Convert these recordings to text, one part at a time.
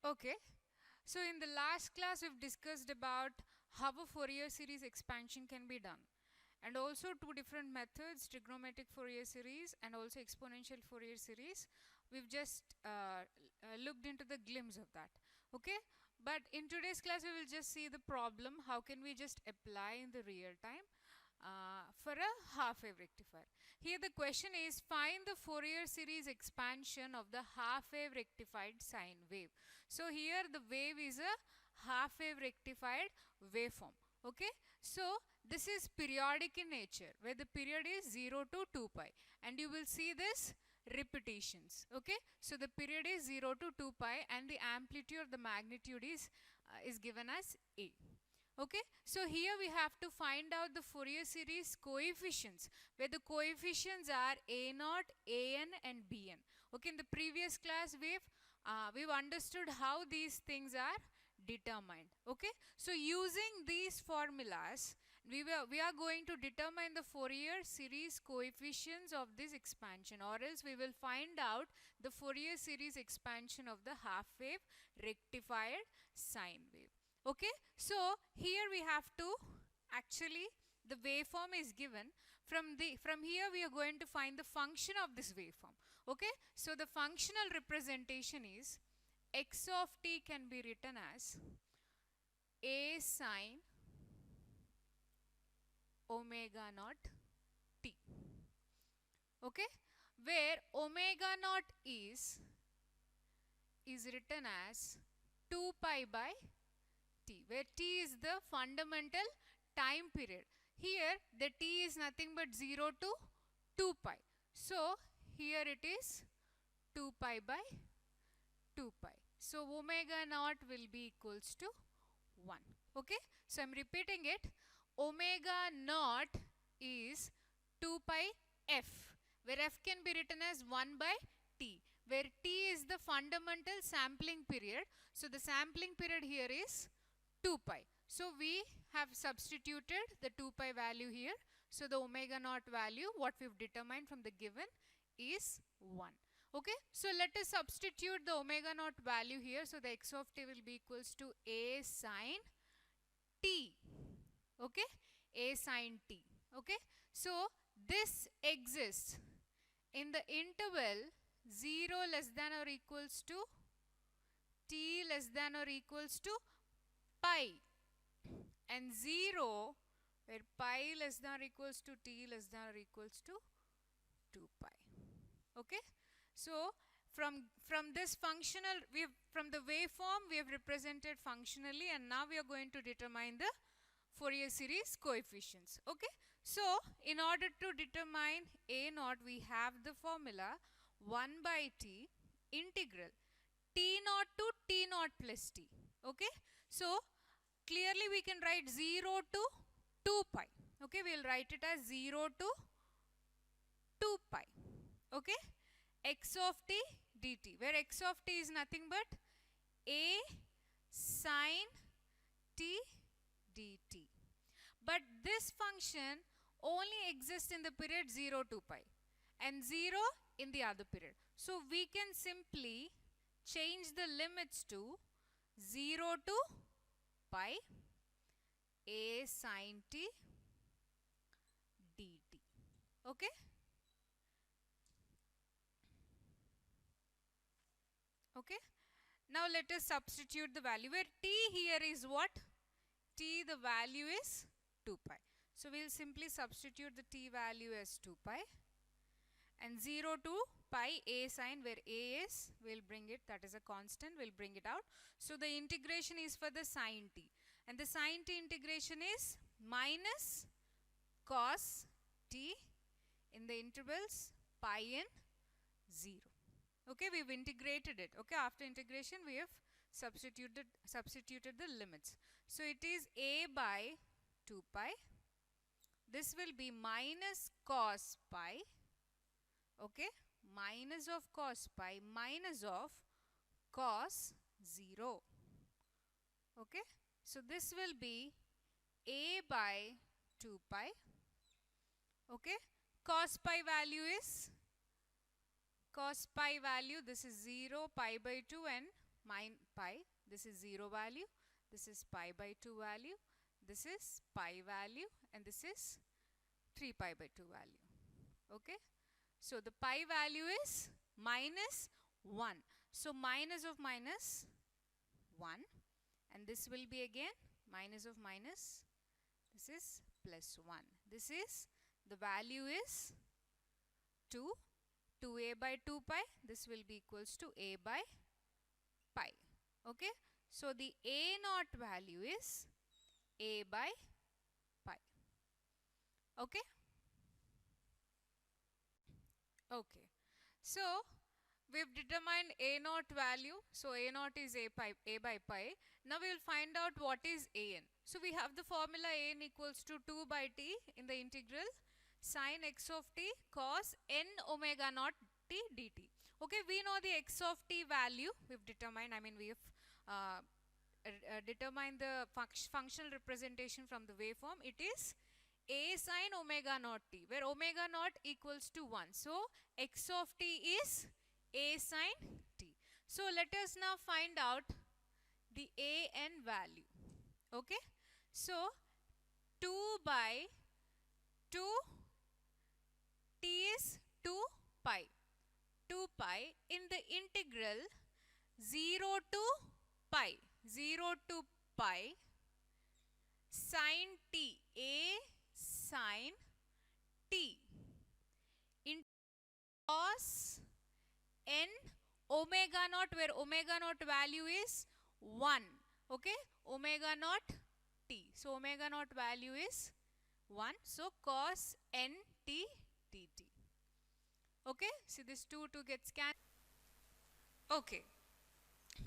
Okay, so in the last class we've discussed about how a Fourier series expansion can be done, and also two different methods, trigonometric Fourier series and also exponential Fourier series. We've just looked into the glimpse of that. Okay, but in today's class we will just see the problem, how can we just apply in the real time for a half-wave rectifier. Here the question is, find the Fourier series expansion of the half-wave rectified sine wave. So here the wave is a half-wave rectified waveform. Okay, so this is periodic in nature, where the period is 0 to 2 pi, and you will see this repetitions. Okay, so the period is 0 to 2 pi and the amplitude or the magnitude is given as A. Okay, so here we have to find out the Fourier series coefficients, where the coefficients are A0, AN and BN. Okay, in the previous class we've understood how these things are determined. Okay, so using these formulas we are going to determine the Fourier series coefficients of this expansion, or else we will find out the Fourier series expansion of the half wave rectified sine wave. Okay, so here we have to actually, the waveform is given. From here we are going to find the function of this waveform. Okay, so the functional representation is x of t can be written as a sine omega naught t. Okay, where omega naught is written as 2 pi by t, where t is the fundamental time period. Here the t is nothing but 0 to 2 pi. So here it is 2 pi by 2 pi. So omega naught will be equals to 1. Okay, so I'm repeating it. Omega naught is 2 pi f, where f can be written as 1 by t, where t is the fundamental sampling period. So the sampling period here is 2 pi. So we have substituted the 2 pi value here. So the omega naught value, what we've determined from the given, is 1. Okay, so let us substitute the omega naught value here. So the x of t will be equals to a sine t. Okay, a sine t. Okay, so this exists in the interval 0 less than or equals to t less than or equals to pi, and 0 where pi less than or equals to t less than or equals to 2 pi. Okay, so from this functional, from the waveform we have represented functionally, and now we are going to determine the Fourier series coefficients. Okay, so in order to determine a naught, we have the formula 1 by t integral t naught to t naught plus t. Okay, so clearly we can write 0 to 2 pi. Okay, we'll write it as 0 to 2 pi. Okay, x of t dt, where x of t is nothing but a sine t dt. But this function only exists in the period 0 to pi and 0 in the other period. So we can simply change the limits to 0 to pi a sine t dt. Okay, okay, now let us substitute the value, where t here is what? T, the value is 2 pi. So we'll simply substitute the t value as 2 pi, and 0 to pi a sine, where a is, we'll bring it, that is a constant, we'll bring it out. So the integration is for the sine t, and the sine t integration is minus cos t in the intervals pi and 0. Okay, we've integrated it. Okay, after integration we have substituted the limits. So it is a by 2 pi. This will be minus cos pi. Okay, minus of cos pi minus of cos 0. Okay, so this will be a by 2 pi. Okay, cos pi value is, cos pi value, this is 0, pi by 2 and pi, this is 0 value, this is pi by 2 value, this is pi value, and this is 3 pi by 2 value. Okay, so the pi value is minus 1. So minus of minus 1, and this will be again minus of minus, this is plus 1. This is, the value is 2, 2a by 2 pi, this will be equals to a by pi. Okay, so the a naught value is a by pi. Okay. Okay, so we've determined a naught value. So a naught is a by pi. Now we will find out what is an. So we have the formula an equals to 2 by t in the integral sine x of t cos n omega naught t dt. Okay, we know the x of t value. We've determined, I mean we have determined the functional representation from the waveform. It is a sine omega naught t, where omega naught equals to 1. So x of t is a sine t. So let us now find out the a n value. Okay, so 2 by 2, t is 2 pi. 2 pi in the integral 0 to pi, 0 to pi sine t, a sine t into cos n omega naught, where omega naught value is 1. Okay, omega naught t. So omega naught value is 1. So cos n t dt. Okay, see this 2 gets cancelled. Okay,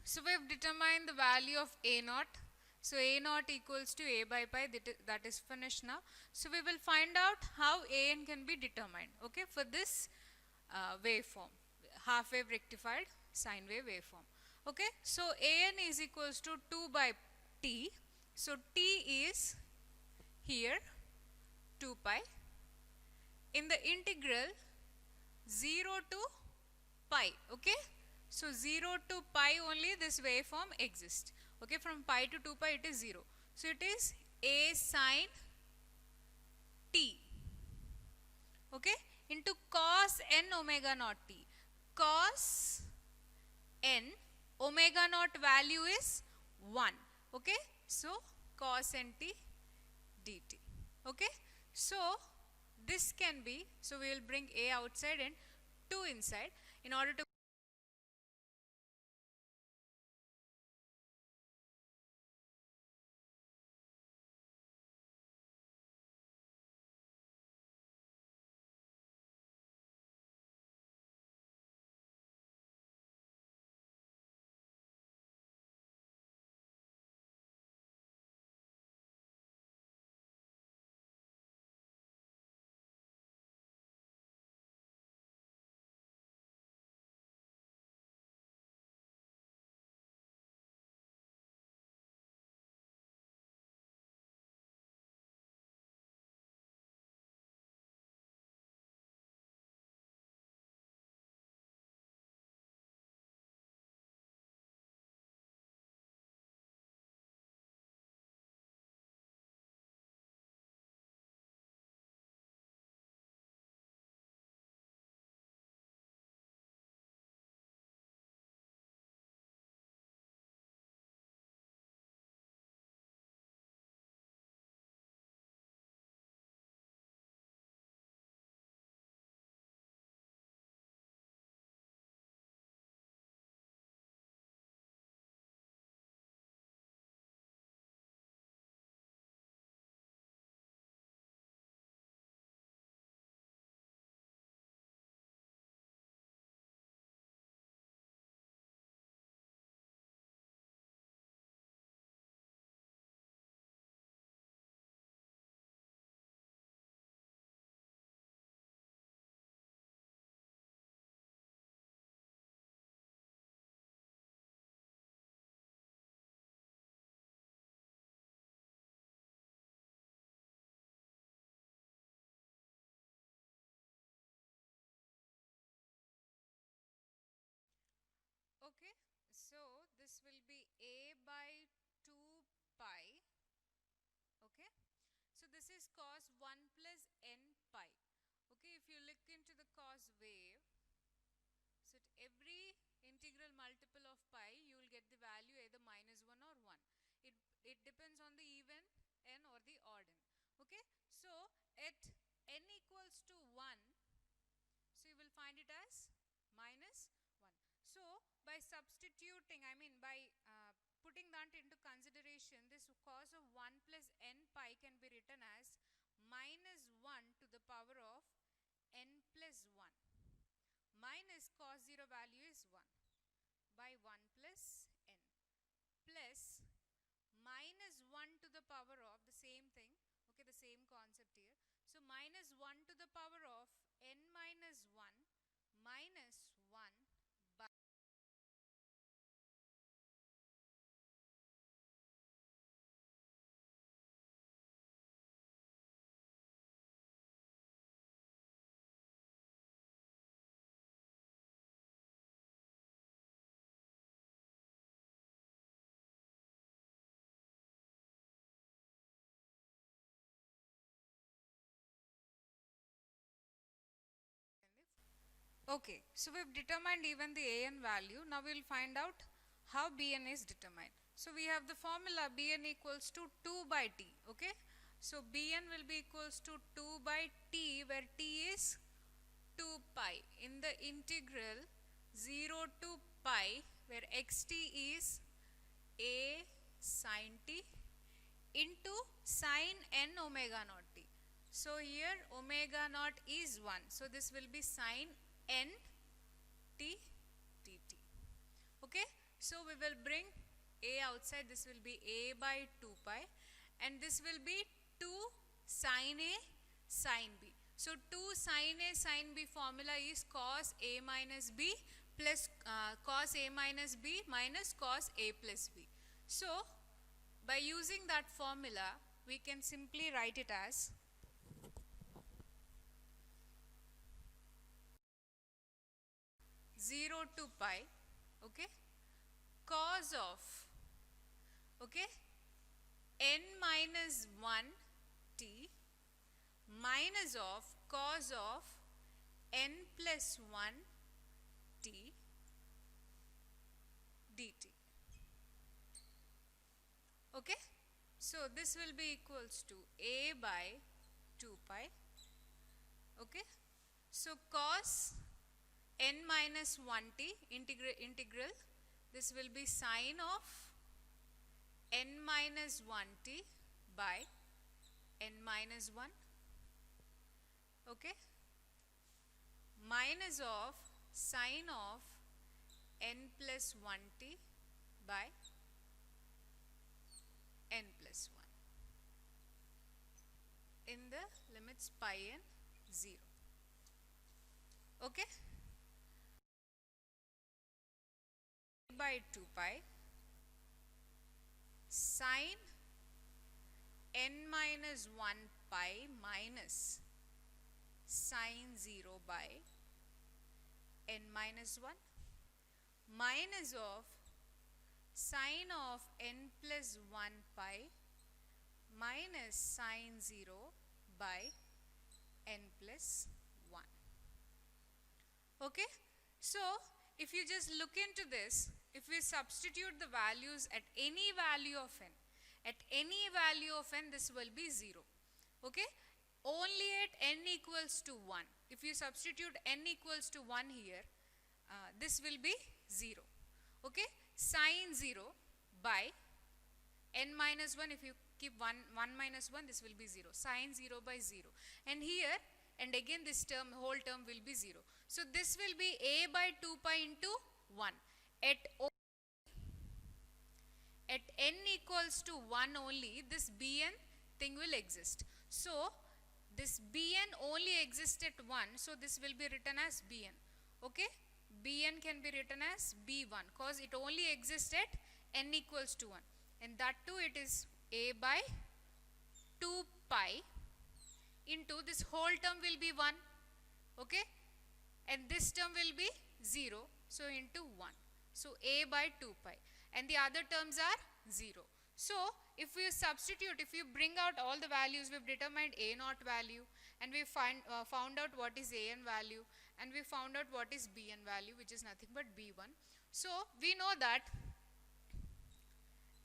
so we have determined the value of a naught. So a naught equals to a by pi, that is finished now. So we will find out how an can be determined. Okay, for this waveform, half wave rectified sine wave waveform. Okay, so an is equals to 2 by t. So t is here 2 pi in the integral 0 to pi. Okay, so 0 to pi only this waveform exists. Okay, from pi to 2 pi it is 0. So it is a sine t. Okay, into cos n omega naught t. Cos n omega naught value is 1. Okay, so cos n t dt. Okay, so this can be, so we will bring a outside and 2 inside in order to this will be a by 2 pi. Okay, so this is cos 1 plus n pi. Okay, if you look into the cos wave, so at every integral multiple of pi, you will get the value either minus 1 or 1. It depends on the even n or the odd n. Okay, so at n equals to 1, so you will find it as minus 1. So by substituting, by putting that into consideration, this cos of 1 plus n pi can be written as minus 1 to the power of n plus 1 minus cos 0 value is 1 by 1 plus n plus minus 1 to the power of the same thing, okay, the same concept here. So minus 1 to the power of n minus 1 minus 1 by Okay, so we've determined even the an value. Now we'll find out how bn is determined. So we have the formula bn equals to 2 by t. Okay, so bn will be equals to 2 by t, where t is 2 pi in the integral 0 to pi, where xt is a sin t into sin n omega naught t. So here omega naught is 1. So this will be sin n t dt. Okay, so we will bring a outside. This will be a by 2 pi, and this will be 2 sin a sin b. So 2 sin a sin b formula is cos a minus b plus cos a minus b minus cos a plus b. So by using that formula, we can simply write it as zero to pi, okay, cos of, okay, n minus 1 t minus of cos of n plus 1 t dt. Okay, so this will be equals to a by 2 pi. Okay, so cos n minus 1 t integral, this will be sine of n minus 1 t by n minus 1, okay, minus of sine of n plus 1 t by n plus 1 in the limits pi and 0. Okay, by 2 pi sine n minus 1 pi minus sine 0 by n minus 1 minus of sine of n plus 1 pi minus sine 0 by n plus 1. Okay, so if you just look into this, if we substitute the values at any value of n, this will be 0. Okay, only at n equals to 1. If you substitute n equals to 1 here, this will be 0. Okay, sine 0 by n minus 1, if you keep 1 minus 1, this will be 0. Sine 0 by 0. And here, and again this term, whole term will be 0. So this will be a by 2 pi into 1. At n equals to 1 only, this bn thing will exist. So this bn only exists at 1, so this will be written as bn. Okay, bn can be written as b1 because it only exists at n equals to 1, and that too it is a by 2 pi into this whole term will be 1, okay, and this term will be 0, so into 1. So a by 2 pi, and the other terms are 0. So if we substitute, if you bring out all the values, we've determined a naught value, and we found out what is a n value, and we found out what is b n value, which is nothing but b1. So we know that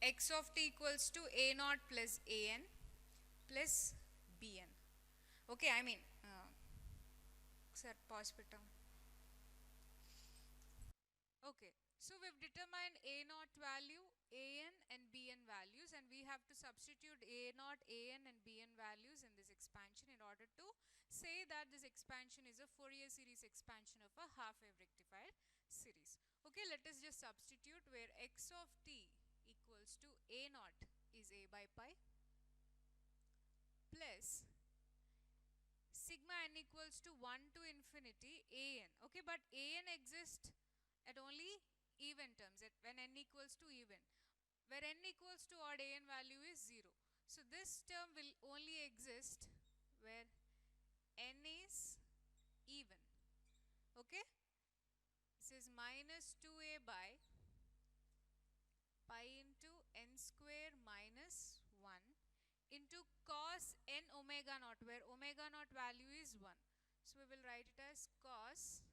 x of t equals to a naught plus a n plus b n. Okay, I mean, sir, pause it down. Okay, so we've determined a naught value, a n and b n values, and we have to substitute a naught, a n and b n values in this expansion in order to say that this expansion is a Fourier series expansion of a half-wave rectified series. Okay, let us just substitute where x of t equals to a naught is a by pi plus sigma n equals to 1 to infinity a n. Okay, but a n exists at only even terms, at when n equals to even. Where n equals to odd, a n value is 0. So this term will only exist where n is even. Okay, this is minus 2a by pi into n square minus 1 into cos n omega naught, where omega naught value is 1. So we will write it as cos